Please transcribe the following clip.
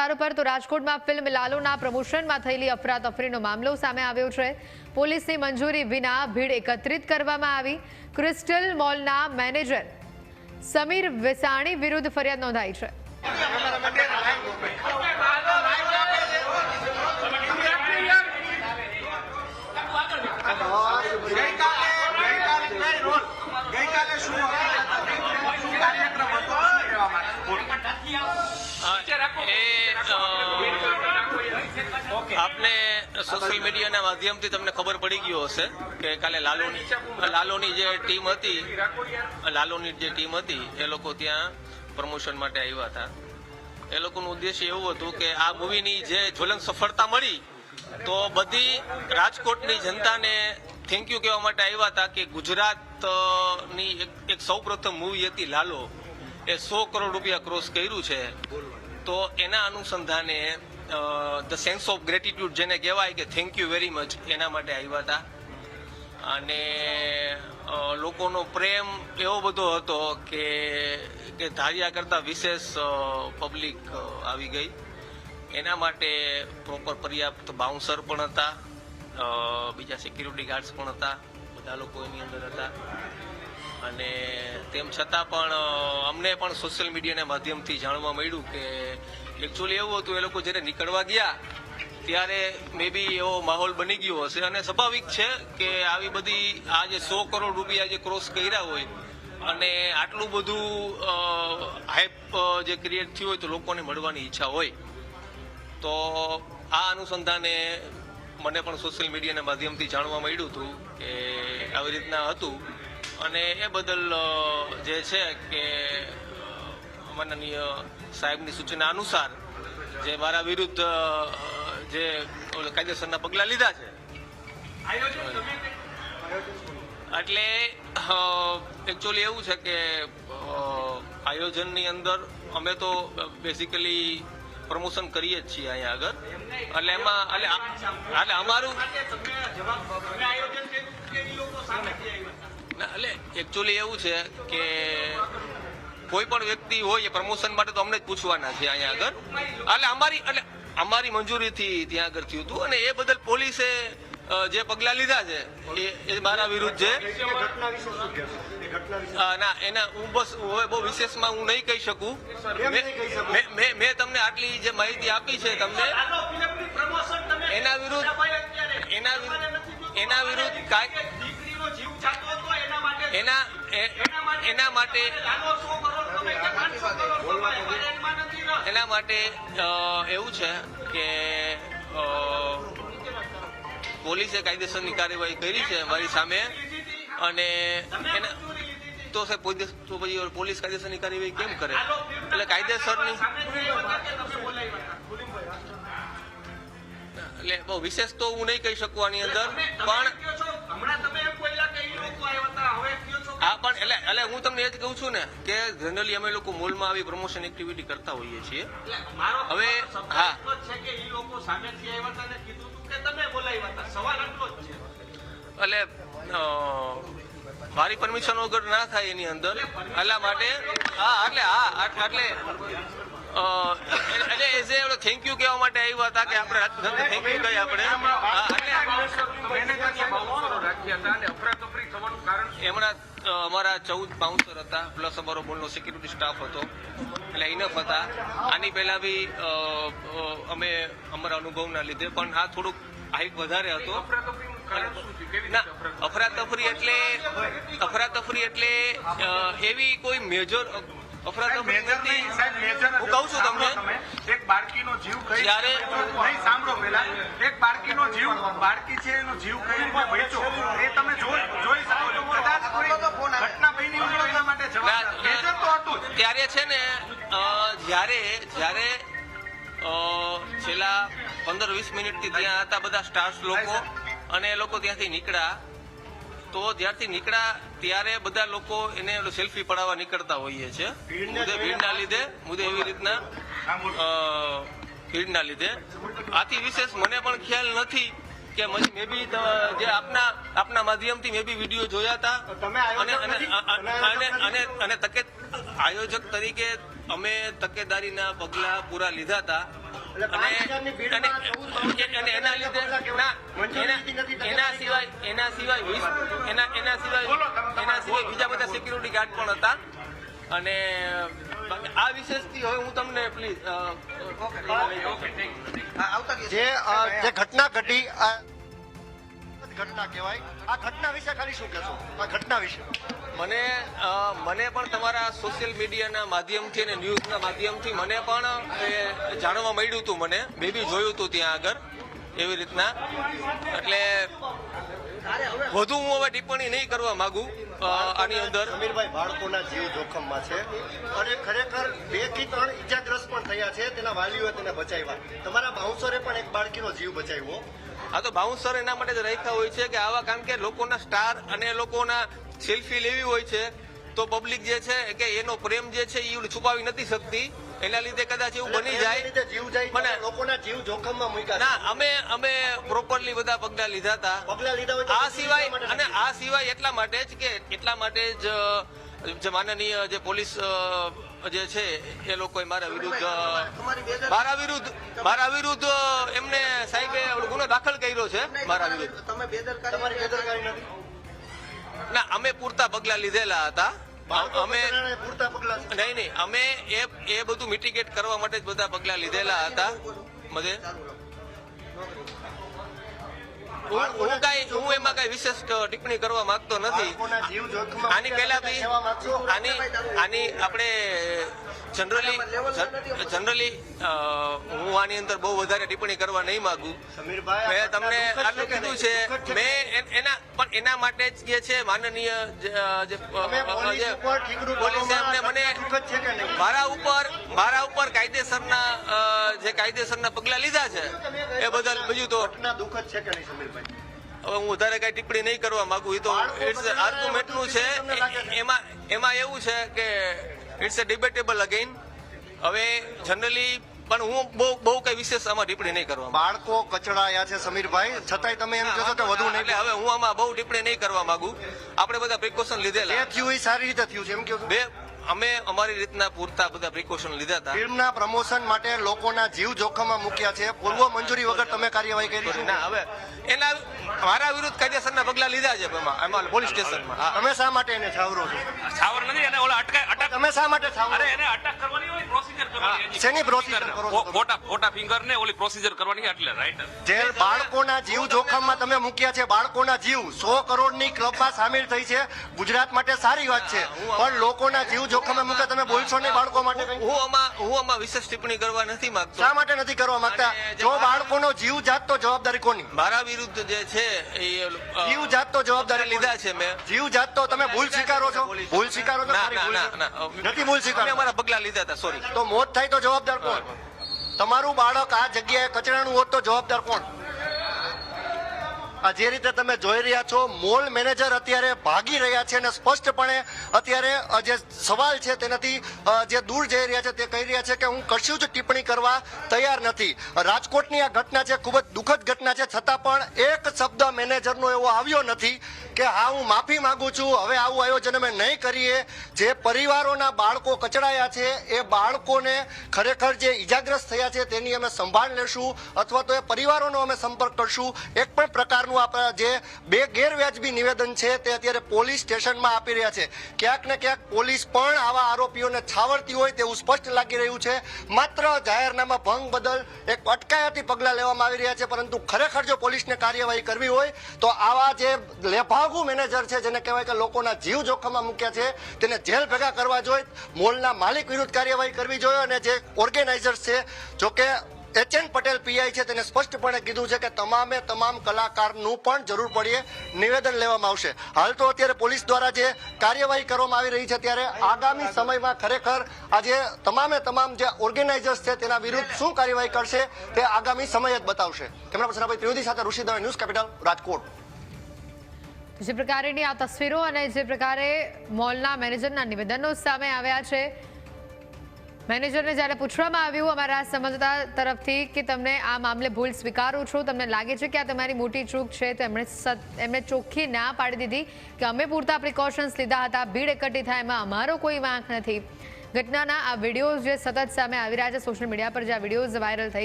સમાચારો પર તો રાજકોટમાં ફિલ્મ લાલોના પ્રમોશનમાં થયેલી અફરાતફરીનો મામલો સામે આવ્યો છે। પોલીસની મંજૂરી વિના ભીડ એકત્રિત કરવામાં આવી। ક્રિસ્ટલ મોલના મેનેજર સમીર વેસાણી વિરુદ્ધ ફરિયાદ નોંધાઈ છે। आपने सोशल मीडिया माध्यम थी तमने खबर पड़ी गई हशे कि काले लालोनी जे टीम हती लालोनी जे टीम हती ए लोको त्यां प्रमोशन माटे आव्या हता। ए लोकोनुं उद्देश्य एवुं हतुं के आ मूवीनी जे ज्वलंत सफलता मळी तो बधी राजकोटनी जनताने थैंक यू कहेवा माटे आव्या हता कि गुजरातनी एक सौ प्रथम मूवी हती लालो ए 100 करोड़ रुपया क्रॉस कर्युं छे। तो एना अनुसंधाने द सेन्स ऑफ ग्रेटिट्यूड जेने कहेवाय के थैंक यू वेरी मच एना माटे आव्या हता अने लोकोनो प्रेम एवो बधो हतो के धार्या करता विशेष पब्लिक आवी गई। एना माटे प्रोपर पर्याप्त बाउंसर पण हता, बीजा सिक्योरिटी गार्ड्स पण हता, बधा लोको एनी अंदर हता અને તેમ છતાં પણ અમને પણ સોશિયલ મીડિયાના માધ્યમથી જાણવા મળ્યું કે એકચ્યુઅલી એવું હતું એ લોકો જ્યારે નીકળવા ગયા ત્યારે મે બી એવો માહોલ બની ગયો હશે અને સ્વાભાવિક છે કે આવી બધી આ જે 100 કરોડ રૂપિયા જે ક્રોસ કર્યા હોય અને આટલું બધું હાઇપ જે ક્રિએટ થયું હોય તો લોકોને મળવાની ઈચ્છા હોય તો આ અનુસંધાને મને પણ સોશિયલ મીડિયાના માધ્યમથી જાણવા મળ્યું હતું કે આવી રીતના હતું અને એ બદલ જે છે કે માનનીય સાહેબની સૂચના અનુસાર જે મારા વિરુદ્ધ જે કાયદેસરના પગલાં લીધા છે એટલે એકચ્યુઅલી એવું છે કે આયોજનની અંદર અમે તો બેઝિકલી પ્રમોશન કરીએ જ છીએ અહીંયા આગળ એટલે એમાં એટલે અમારું એટલે એકચ્યુઅલી એવું છે કે કોઈ પણ વ્યક્તિ હોય એ પ્રમોશન માટે તો અમને જ પૂછવાના છે અહીંયા આગળ એટલે અમારી મંજૂરીથી ત્યાં આગળ થયું હતું અને એ બદલ પોલીસે જે પગલાં લીધા છે એ મારા વિરુદ્ધ છે। ના એના હું બસ હવે બહુ વિશેષમાં હું નહીં કહી શકું। મેં તમને આટલી જે માહિતી આપી છે તમને એના વિરુદ્ધ એના માટે એવું છે કે પોલીસે કાયદેસરની કાર્યવાહી કરી છે મારી સામે અને એના તો પછી પોલીસ કાયદેસરની કાર્યવાહી કેમ કરે એટલે કાયદેસરની એટલે બહુ વિશેષ તો હું નહીં કહી શકું આની અંદર પણ હા પણ એટલે હું તમને એ જ કહું છું ને કે જનરલી અમે લોકો મોલમાં આવી પ્રમોશન એક્ટિવિટી કરતા હોઈએ છીએ। હવે હા એટલે મારી પરમિશન વગર ના થાય એની અંદર એટલા માટે એટલે એઝ એ થેન્ક યુ કહેવા માટે આવ્યા હતા કે આપણે થેન્ક યુ કહી આપણે એમના અમારા 14 બાઉન્સર હતા પ્લસ અમારો મોલનો સિક્યુરિટી સ્ટાફ હતો એટલે ઇનફ હતા। આની પહેલા બી અમે અમારા અનુભવના લીધે પણ આ થોડુંક હાઈક વધારે હતો। ના અફરાતફરી એટલે એવી કોઈ મેજર અફરાતફરી નથી। હું કહું છું તમને એક બાળકીનો જીવ જ્યારે નહીં સાંભળો પેલા એક બાળકીનો જીવ બાળકી છે એનો જીવ કઈ રીતે બચ્યો એ તમે જોઈ શકો છો। કદાચ કોઈ ઘટના બની હોય એના માટે જવાબ મેજર તો હતું ત્યારે છે ને જ્યારે છેલ્લા 15-20 મિનિટથી ત્યાં હતા બધા સ્ટાર્સ લોકો અને એ લોકો ત્યાંથી નીકળ્યા તો જ્યારથી નીકળ્યા ત્યારે બધા લોકો એને સેલ્ફી પડાવવા નીકળતા હોઈએ છે ભીડના લીધે આથી વિશેષ મને પણ ખ્યાલ નથી કે મે બી જે આપના માધ્યમથી મે બી વિડીયો જોયા હતા અને આયોજક તરીકે અમે તકેદારીના પગલા પૂરા લીધા હતા અને એના લીધે એના સિવાય બીજા બધા સિક્યુરિટી ગાર્ડ પણ હતા. અને આ વિશેષથી હવે હું તમને પ્લીઝ જે ઘટના ઘટી ઘટના કહેવાય, આ ઘટના વિશે ખાલી શું કહેશો? આ ઘટના વિશે મને પણ તમારા સોશિયલ મીડિયાના માધ્યમથી અને ન્યૂઝના માધ્યમથી મને પણ જાણવા મળ્યું હતું. મેં બી જોયું હતું ત્યાં આગળ એવી રીતના. એટલે વધુ હું હવે ટિપ્પણી નહીં કરવા માંગુ આની અંદર. સમીરભાઈ, બાળકોના જીવ જોખમમાં છે અને ખરેખર 2 થી 3 ઈજાગ્રસ્ત પણ થયા છે. તેના વાલીઓએ તેને બચાવ્યા. તમારા બાઉન્સરે પણ એક બાળકીનો જીવ બચાવ્યો. આ તો બાઉન્સર એના માટે જ રાખ્યા હોય છે કે આવા, કારણ કે લોકોના સ્ટાર અને લોકોના સેલ્ફી લેવી હોય છે તો પબ્લિક જે છે કે એનો પ્રેમ જે છે એ છુપાવી નથી શકતી. એના લીધે કદાચ એવું બની જાય પણ લોકોના જીવ જોખમમાં મૂક્યા. ના, અમે પ્રોપરલી બધા પગલા લીધા હતા. આ સિવાય એટલા માટે જ જે માનનીય જે પોલીસ જે છે એ લોકોએ મારા વિરુદ્ધ એમને સાહેબે ગુનો દાખલ કર્યો છે મારા વિરુદ્ધ. ના, અમે પૂરતા પગલા લીધેલા હતા. નહીં, અમે એ બધું મિટિગેટ કરવા માટે જ બધા પગલા લીધેલા હતા. હું એમાં કઈ વિશેષ ટિપ્પણી કરવા માંગતો નથી. આની પહેલા બી આની આપણે જનરલી હું આની અંદર બહુ વધારે ટિપ્પણી કરવા નહીં માંગુ. મેં તમને આટલું કીધું છે. એના માટે જ જે છે માનનીય પોલીસે એમને મને મારા ઉપર કાયદેસરના પગલા લીધા છે એ બદલ. બીજું તો દુઃખદ છે કે નહીં સમીરભાઈ? હવે હું વધારે કઈ ટિપ્પણી નહીં કરવા માંગુ. એ તો ઇટ્સ આર્ગ્યુમેન્ટનું છે. એમાં એવું છે કે ઇટ્સ અ ડિબેટેબલ અગેન. હવે જનરલી પણ હું બહુ કઈ વિશેષ આમાં ટિપ્પણી નહીં કરવા. બાળકો કચડાયા છે સમીરભાઈ, છતાંય તમે એમ કહો છો કે વધુ નહીં. એટલે હવે હું આમાં બહુ ટિપ્પણી નહીં કરવા માંગુ. આપણે બધા પ્રિકોશન લીધેલા. એ થયું એ સારી રીતે થયું છે એમ કહો છો? અમે અમારી રીતના પૂરતા બધા પ્રિકોશન લીધા હતા. ફિલ્મના પ્રમોશન માટે લોકોના જીવ જોખમમાં મૂક્યા છે. પૂર્વ મંજૂરી વગર તમે કાર્યવાહી કરી? ના, હવે એના મારા વિરુદ્ધ કાયદેસરના પગલા લીધા છે એમાં પોલીસ સ્ટેશનમાં. તમે શા માટે એને છાવરો છો? છાવર નથી, એને ઓલા અટક. તમે શા માટે છાવરો? અરે એને અટક કરવાની હોય, પ્રોસિજર કરવાની. શેની પ્રોસિજર કરો છો? ફોટા ફિંગર ને ઓલી પ્રોસિજર કરવાની એટલે રાઈટ. જે બાળકોના જીવ જોખમમાં તમે મૂક્યા છે, બાળકોના જીવ 100 કરોડની ક્લબમાં સામેલ થઈ છે. ગુજરાત માટે સારી વાત છે, પણ લોકોના જીવ જોખમમાં મૂકે તમે બોલશો નહીં બાળકો માટે? હું આમાં વિશેષ ટિપ્પણી કરવા નથી માંગતો. શા માટે નથી કરવા માંગતા? જો બાળકોનો જીવ જાત તો જવાબદારી કોની? મારા વિરુદ્ધ જે છે એ જીવ જાત તો જવાબદારી લીધા છે મેં. જીવ જાત તો તમે ભૂલ સ્વીકારો છો? ભૂલ સ્વીકારો છો? નથી ભૂલ સ્વીકારો. અમારા પગલા લીધા હતા. સોરી. તો મોત થાય તો જવાબદાર કોણ? તમારું બાળક આ જગ્યાએ કચરાનું હોત તો જવાબદાર કોણ? આ જે રીતે તમે જોઈ રહ્યા છો, મોલ મેનેજર અત્યારે ભાગી રહ્યા છે અને સ્પષ્ટપણે અત્યારે જે સવાલ છે તેનાથી જે દૂર જઈ રહ્યા છે તે કહી રહ્યા છે કે હું કશું જ ટિપ્પણી કરવા તૈયાર નથી. રાજકોટની આ ઘટના છે, ખૂબ જ દુઃખદ ઘટના છે, છતાં પણ એક શબ્દ મેનેજરનો એવો આવ્યો નથી કે હા હું માફી માંગુ છું, હવે આવું આયોજન અમે નહીં કરીએ. જે પરિવારોના બાળકો કચડાયા છે એ બાળકોને ખરેખર જે ઈજાગ્રસ્ત થયા છે તેની અમે સંભાળ લેશું અથવા તો એ પરિવારોનો અમે સંપર્ક કરશું. એક પણ પ્રકારનું જે ગેરવ્યાજબી નિવેદન છે તે અત્યારે પોલીસ સ્ટેશનમાં આપી રહ્યા છે. ક્યાંક ને ક્યાંક પોલીસ પણ આવા આરોપીઓને છાવરતી હોય તેવું સ્પષ્ટ લાગી રહ્યું છે. માત્ર જાહેરનામા ભંગ બદલ એક અટકાયતી પગલાં લેવામાં આવી રહ્યા છે, પરંતુ ખરેખર જો પોલીસને કાર્યવાહી કરવી હોય તો આવા જે લેભાગુ મેનેજર છે, જેને કહેવાય કે લોકોના જીવ જોખમમાં મૂક્યા છે, તેને જેલ ભેગા કરવા જોઈએ. મોલના માલિક વિરુદ્ધ કાર્યવાહી કરવી જોઈએ અને જે ઓર્ગેનાઇઝર્સ છે, જોકે એચ.એન. પટેલ પીઆઈ છે, તેને સ્પષ્ટપણે કીધું છે કે તમામ કલાકારનું પણ જરૂર પડીએ નિવેદન લેવામાં આવશે. હાલ તો અત્યારે પોલીસ દ્વારા જે કાર્યવાહી કરવામાં આવી રહી છે, ત્યારે આગામી સમયમાં ખરેખર આ જે તમામ જે ઓર્ગેનાઇઝર્સ છે તેના વિરુદ્ધ શું કાર્યવાહી કરશે તે આગામી સમય જ બતાવશે. કેમેરા પર્સન ત્રિવેદી સાથે ઋષિ દવે, ન્યૂઝ કેપિટલ, રાજકોટ. જે પ્રકારેની આ તસવીરો અને જે પ્રકારે મોલના મેનેજરના નિવેદનો સામે આવ્યા છે, મેનેજરને જ્યારે પૂછવામાં આવ્યું અમારા સંવાદદાતા તરફથી કે તમને આ મામલે ભૂલ સ્વીકારો છો, તમને લાગે છે કે આ તમારી મોટી ચૂક છે, તો એમણે ચોખ્ખી ના પાડી દીધી કે અમે પૂરતા પ્રિકોશન્સ લીધા હતા, ભીડ એકઠી થાય એમાં અમારો કોઈ વાંક નથી. ઘટનાના આ વિડીયોઝ જે સતત સામે આવી રહ્યા છે સોશિયલ મીડિયા પર, જે આ વિડીયોઝ વાયરલ થઈ